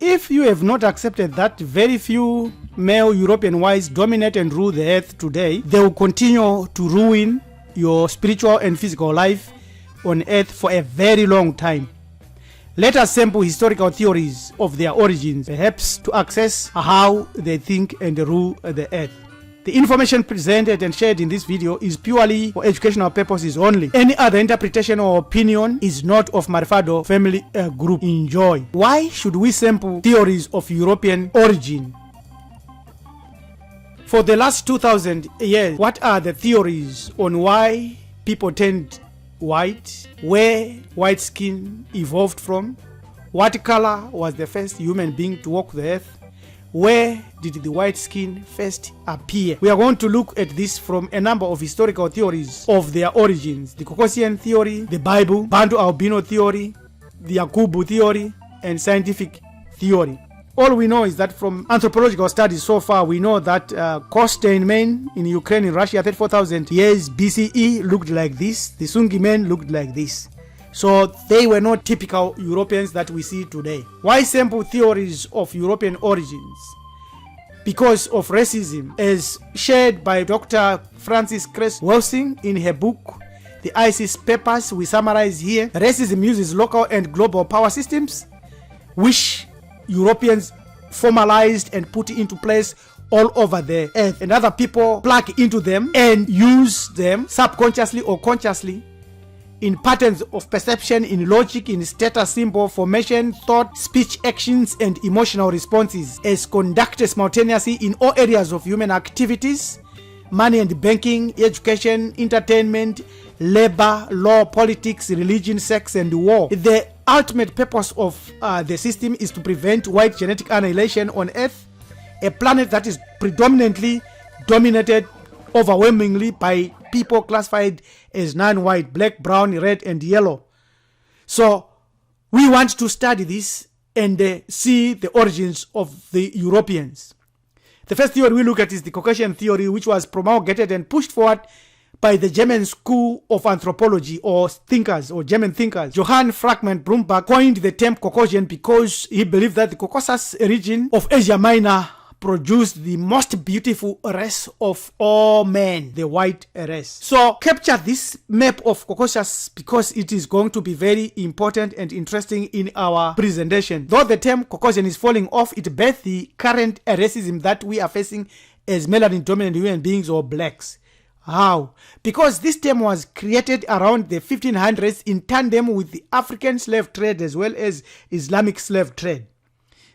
If you have not accepted that very few male European whites dominate and rule the earth today, they will continue to ruin your spiritual and physical life on earth for a very long time. Let us sample historical theories of their origins, perhaps to access how they think and rule the earth. The information presented and shared in this video is purely for educational purposes only. Any other interpretation or opinion is not of Maarifado family group. Enjoy. Why should we sample theories of European origin? For the last 2000 years, what are the theories on why people turned white, where white skin evolved from, what color was the first human being to walk the earth, where did the white skin first appear? We are going to look at this from a number of historical theories of their origins: the Caucasian theory, the Bible, Bantu albino theory, the Yakub theory, and scientific theory. All we know is that from anthropological studies so far, we know that Caucasian men in Ukraine and Russia 34,000 years BCE looked like this. The Mzungu men looked like this. So they were not typical Europeans that we see today. Why sample theories of European origins? Because of racism, as shared by Dr. Frances Cress Welsing in her book, The ISIS Papers. We summarize here. Racism uses local and global power systems, which Europeans formalized and put into place all over the earth, and other people plug into them and use them subconsciously or consciously in patterns of perception, in logic, in status symbol formation, thought, speech, actions, and emotional responses, as conducted simultaneously in all areas of human activities: money and banking, education, entertainment, labor, law, politics, religion, sex, and war. The ultimate purpose of the system is to prevent white genetic annihilation on Earth, a planet that is predominantly dominated overwhelmingly by people classified as non-white: black, brown, red, and yellow. So we want to study this and see the origins of the Europeans. The first theory we look at is the Caucasian theory, which was promulgated and pushed forward by the German school of anthropology, or thinkers, or German thinkers. Johann Franckmann Brumberg coined the term Caucasian because he believed that the Caucasus region of Asia Minor produced the most beautiful race of all men, the white race. So capture this map of Caucasus because it is going to be very important and interesting in our presentation. Though the term Caucasian is falling off, it bears the current racism that we are facing as melanin dominant human beings or blacks. How? Because this term was created around the 1500s in tandem with the African slave trade as well as Islamic slave trade.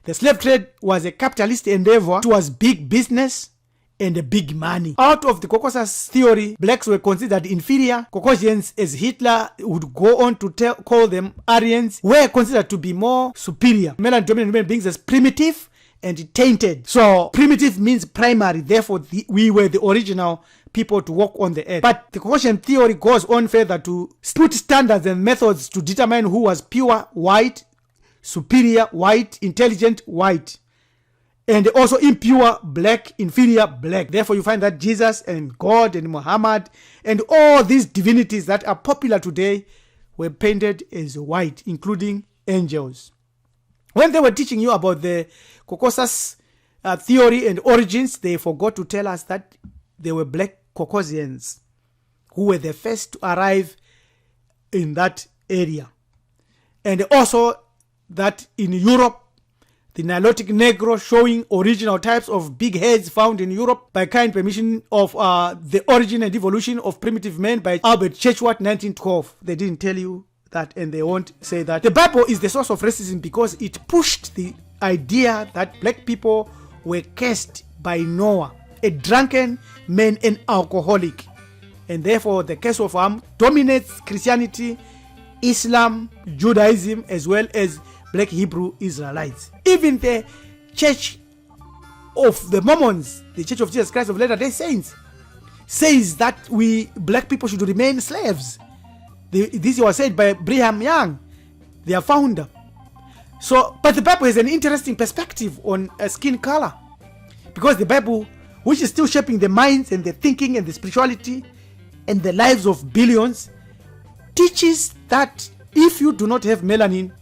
The slave trade was a capitalist endeavor towards big business and big money. Out of the Caucasus theory, blacks were considered inferior. Caucasians, as Hitler would go on to call them Aryans, were considered to be more superior. Melanin dominant human beings as primitive and tainted. So primitive means primary, therefore we were the original people to walk on the earth. But the Caucasian theory goes on further to put standards and methods to determine who was pure white, superior white, intelligent white, and also impure black, inferior black. Therefore you find that Jesus and God and Muhammad and all these divinities that are popular today were painted as white, including angels. When they were teaching you about the Caucasus theory and origins, they forgot to tell us that they were black Caucasians who were the first to arrive in that area. And also that in Europe, the Nilotic Negro, showing original types of big heads found in Europe by kind permission of the origin and evolution of primitive men by Albert Churchward, 1912. They didn't tell you that, and they won't say that. The Bible is the source of racism because it pushed the idea that black people were cursed by Noah, a drunken man and alcoholic, and therefore the curse of Ham dominates Christianity, Islam, Judaism, as well as black Hebrew Israelites. Even the Church of the Mormons, the Church of Jesus Christ of Latter-day Saints, says that we black people should remain slaves. This was said by Brigham Young, their founder. So, but the Bible has an interesting perspective on skin color, because the Bible, which is still shaping the minds and the thinking and the spirituality and the lives of billions, teaches that if you do not have melanin,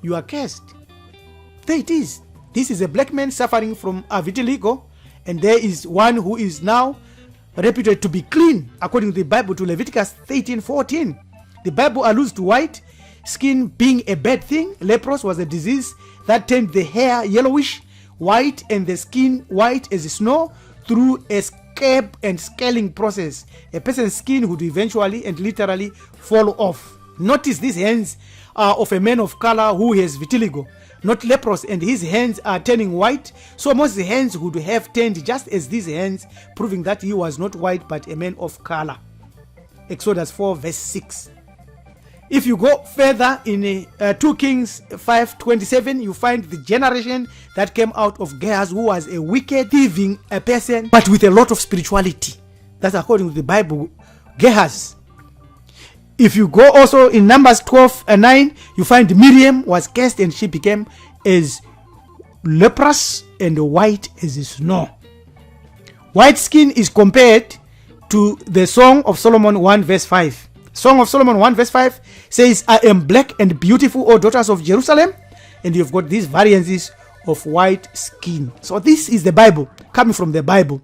you are cursed. There it is. This is a black man suffering from a vitiligo, and there is one who is now reputed to be clean, according to the Bible, to Leviticus 13:14. The Bible alludes to white skin being a bad thing. Leprosy was a disease that turned the hair yellowish, white, and the skin white as snow through a scab and scaling process. A person's skin would eventually and literally fall off. Notice these hands are of a man of color who has vitiligo, not leprosy, and his hands are turning white. So most hands would have turned just as these hands, proving that he was not white but a man of color. Exodus 4 verse 6. If you go further in 2 Kings 5:27, you find the generation that came out of Gehazi, who was a wicked, thieving a person, but with a lot of spirituality. That's according to the Bible, Gehazi. If you go also in Numbers 12:9, you find Miriam was cursed and she became as leprous and white as snow. White skin is compared to the Song of Solomon 1 verse 5. Song of Solomon 1 verse 5 says, I am black and beautiful, O daughters of Jerusalem. And you've got these variances of white skin. So this is the Bible, coming from the Bible,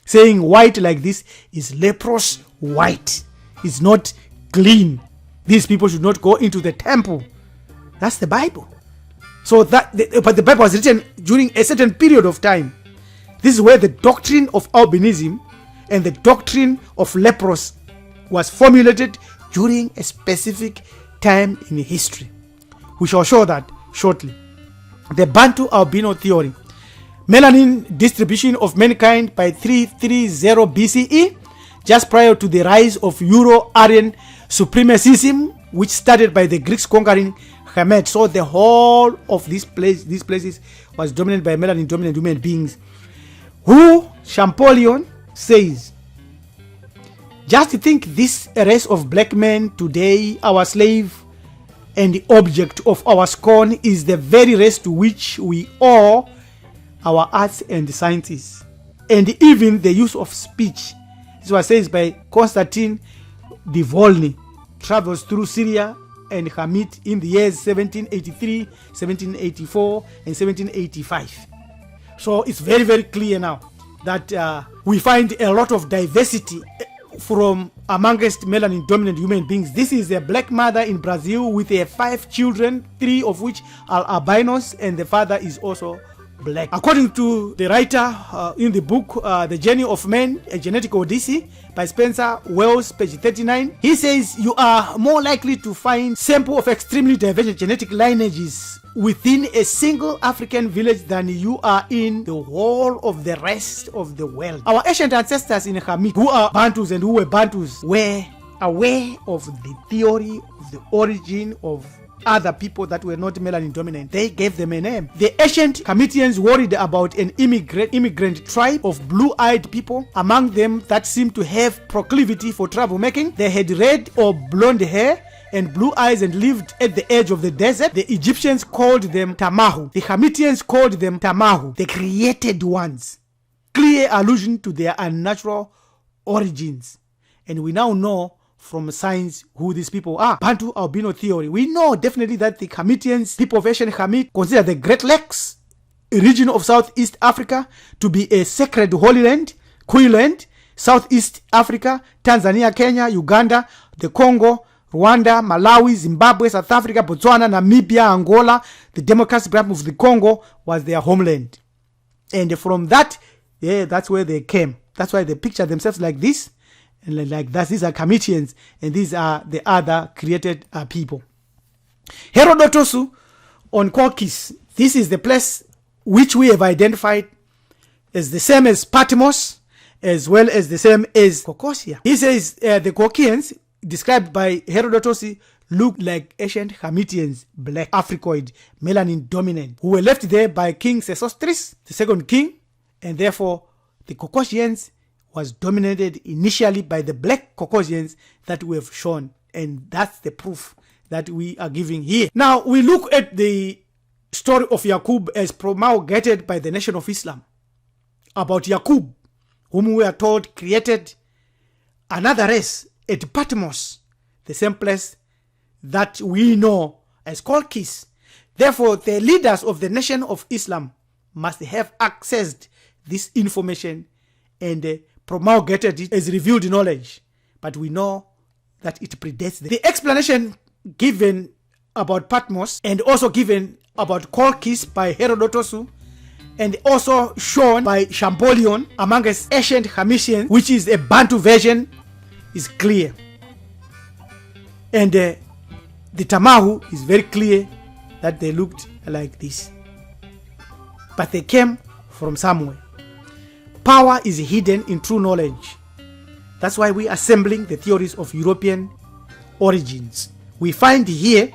saying white like this is leprous white. It's not clean. These people should not go into the temple. That's the Bible. So but the Bible was written during a certain period of time. This is where the doctrine of albinism and the doctrine of leprosy was formulated during a specific time in history. We shall show that shortly. The Bantu albino theory. Melanin distribution of mankind by 330 BCE, just prior to the rise of Euro-Aryan supremacism, which started by the Greeks conquering Kemet. So the whole of these places was dominated by melanin dominant human beings. Who Champollion says, just think this race of black men today, our slave and the object of our scorn, is the very race to which we owe our arts and sciences, and even the use of speech. This was said by Constantine de Volney, travels through Syria and Hamid in the years 1783, 1784, and 1785. So it's very, very clear now that we find a lot of diversity from amongst melanin dominant human beings. This is a black mother in Brazil with 5 children, 3 of which are albinos, and the father is also black. According to the writer in the book The Journey of Man, A Genetic Odyssey by Spencer Wells, page 39, he says you are more likely to find sample of extremely divergent genetic lineages within a single African village than you are in the whole of the rest of the world. Our ancient ancestors in Hamid, who are Bantus and who were Bantus, were aware of the theory of the origin of other people that were not melanin dominant. They gave them a name. The ancient Hamidians worried about an immigrant tribe of blue-eyed people, among them that seemed to have proclivity for troublemaking. They had red or blonde hair and blue eyes and lived at the edge of the desert. The Egyptians called them Tamaru. The Hamidians called them Tamaru, the created ones. Clear allusion to their unnatural origins. And we now know from science who these people are. Bantu albino theory. We know definitely that the Hamidians, people of ancient Hamid, consider the Great Lakes, a region of Southeast Africa, to be a sacred holy land, Quiland, Southeast Africa, Tanzania, Kenya, Uganda, the Congo, Rwanda, Malawi, Zimbabwe, South Africa, Botswana, Namibia, Angola. The Democratic Republic of the Congo was their homeland. And from that, that's where they came. That's why they picture themselves like this. And like that, these are Hamidians, and these are the other created people. Herodotus on Caucasus. This is the place which we have identified as the same as Patmos, as well as the same as Caucasia. He says the Caucasians, described by Herodotus, look like ancient Hamidians, black, Africoid, melanin dominant, who were left there by King Sesostris, the second king, and therefore the Caucasians was dominated initially by the black Caucasians that we have shown, and that's the proof that we are giving here. Now we look at the story of Yakub as promulgated by the Nation of Islam, about Yakub, whom we are told created another race at Patmos, the same place that we know as Caucasus. Therefore, the leaders of the nation of Islam must have accessed this information and promulgated it as revealed knowledge. But we know that it predates them. The explanation given about Patmos and also given about Colchis by Herodotus and also shown by Champollion amongst ancient Hamitians, which is a Bantu version, is clear. And the Tamaru is very clear that they looked like this. But they came from somewhere. Power is hidden in true knowledge. That's why we are assembling the theories of European origins. We find here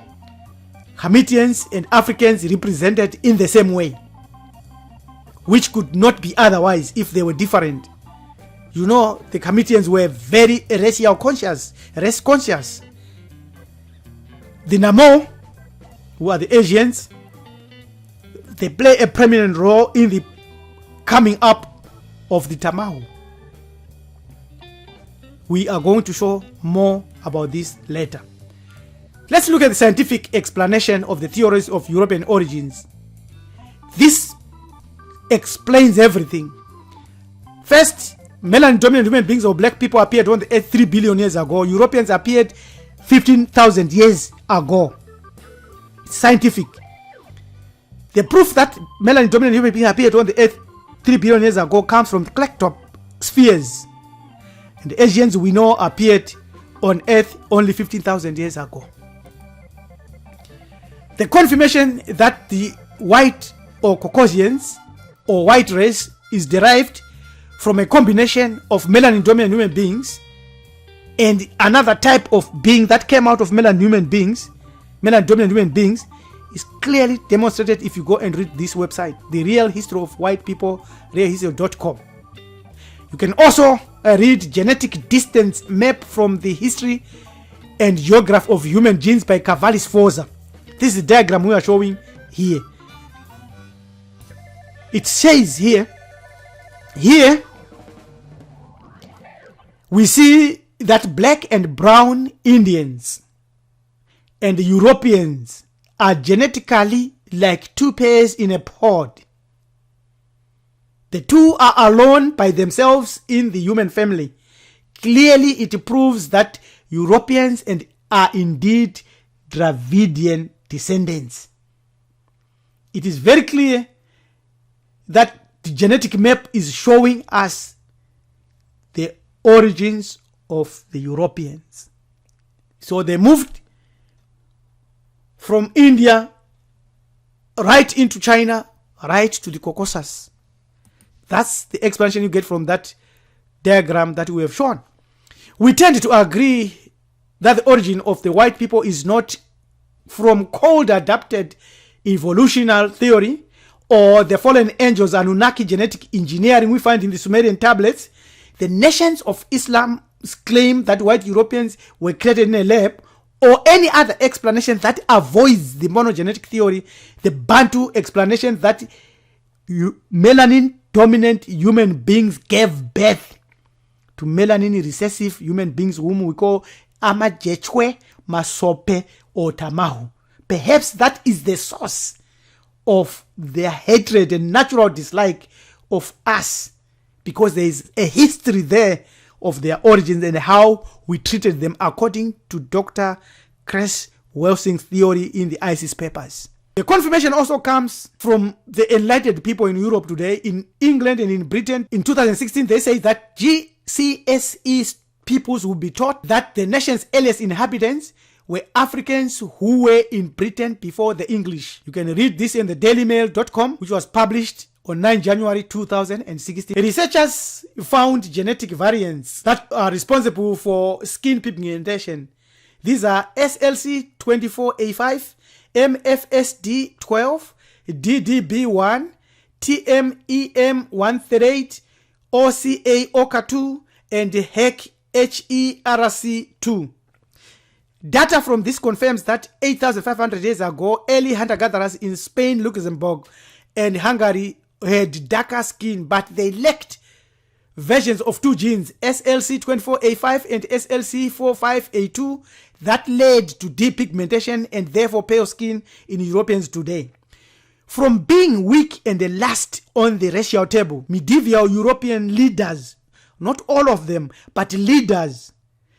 Hamitians and Africans represented in the same way, which could not be otherwise if they were different. You know, the Hamitians were very racial conscious, race conscious. The Namo, who are the Asians, they play a prominent role in the coming up of the Tamaru. We are going to show more about this later. Let's look at the scientific explanation of the theories of European origins. This explains everything. First, melanin-dominant human beings or black people appeared on the earth 3 billion years ago. Europeans appeared 15,000 years ago. It's scientific. The proof that melanin-dominant human beings appeared on the earth 3 billion years ago comes from Klektop spheres. And the Asians we know appeared on earth only 15,000 years ago. The confirmation that the white or Caucasians or white race is derived from a combination of melanin-dominant human beings and another type of being that came out of melanin-dominant human beings is clearly demonstrated if you go and read this website, The Real History of White People, realhistory.com. You can also read Genetic Distance Map from the History and Geography of Human Genes by Cavalli Sforza. This is the diagram we are showing here. It says here we see that black and brown Indians and Europeans are genetically like two pears in a pod. The two are alone by themselves in the human family. Clearly, it proves that Europeans are indeed Dravidian descendants. It is very clear that the genetic map is showing us the origins of the Europeans. So they moved from India right into China, right to the Caucasus. That's the explanation you get from that diagram that we have shown. We tend to agree that the origin of the white people is not from cold adapted evolutionary theory or the fallen angels Anunnaki genetic engineering we find in the Sumerian tablets. The nations of Islam claim that white Europeans were created in a lab, or any other explanation that avoids the monogenetic theory, the Bantu explanation that melanin-dominant human beings gave birth to melanin recessive human beings whom we call Amajechwe, Masope, or Tamaru. Perhaps that is the source of their hatred and natural dislike of us, because there is a history there of their origins and how we treated them according to Dr. Chris Welsing's theory in the ISIS papers. The confirmation also comes from the enlightened people in Europe today. In England and in Britain in 2016, they say that GCSE peoples will be taught that the nation's earliest inhabitants were Africans who were in Britain before the English. You can read this in the dailymail.com, which was published on 9 January 2016. Researchers found genetic variants that are responsible for skin pigmentation. These are SLC24A5, MFSD12, DDB1, TMEM138, OCA-OCA2, and HERC2. Data from this confirms that 8,500 years ago, early hunter-gatherers in Spain, Luxembourg, and Hungary had darker skin, but they lacked versions of two genes, SLC24A5 and SLC45A2, that led to depigmentation and therefore pale skin in Europeans today. From being weak and the last on the racial table, medieval European leaders, not all of them, but leaders,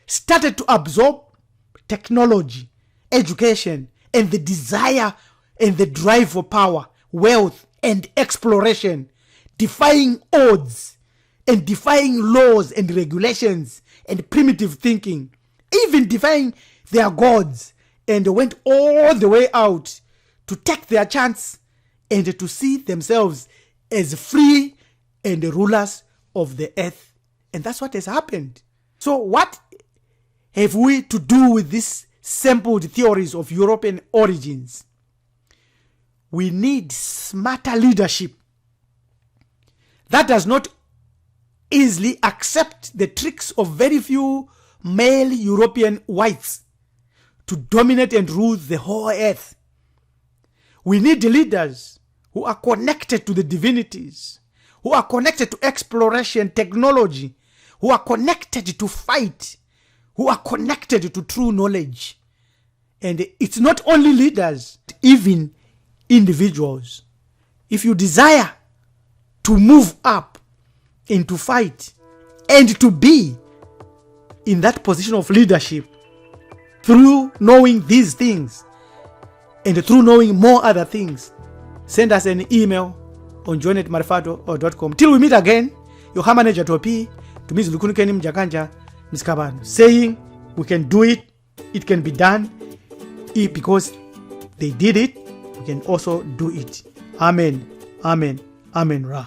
started to absorb technology, education, and the desire and the drive for power, wealth, and exploration, defying odds and defying laws and regulations and primitive thinking, even defying their gods, and went all the way out to take their chance and to see themselves as free and rulers of the earth. And that's what has happened. So what have we to do with these sampled theories of European origins? We need smarter leadership that does not easily accept the tricks of very few male European whites to dominate and rule the whole earth. We need leaders who are connected to the divinities, who are connected to exploration, technology, who are connected to fight, who are connected to true knowledge. And it's not only leaders, even individuals. If you desire to move up and to fight and to be in that position of leadership through knowing these things and through knowing more other things, send us an email on john@maarifado.com. Till we meet again, your manager Topi, to Ms. Lukunukeni Mjakanja, Ms. Kaban, saying we can do it, it can be done, because they did it, we can also do it. Amen, amen, amen, Ra.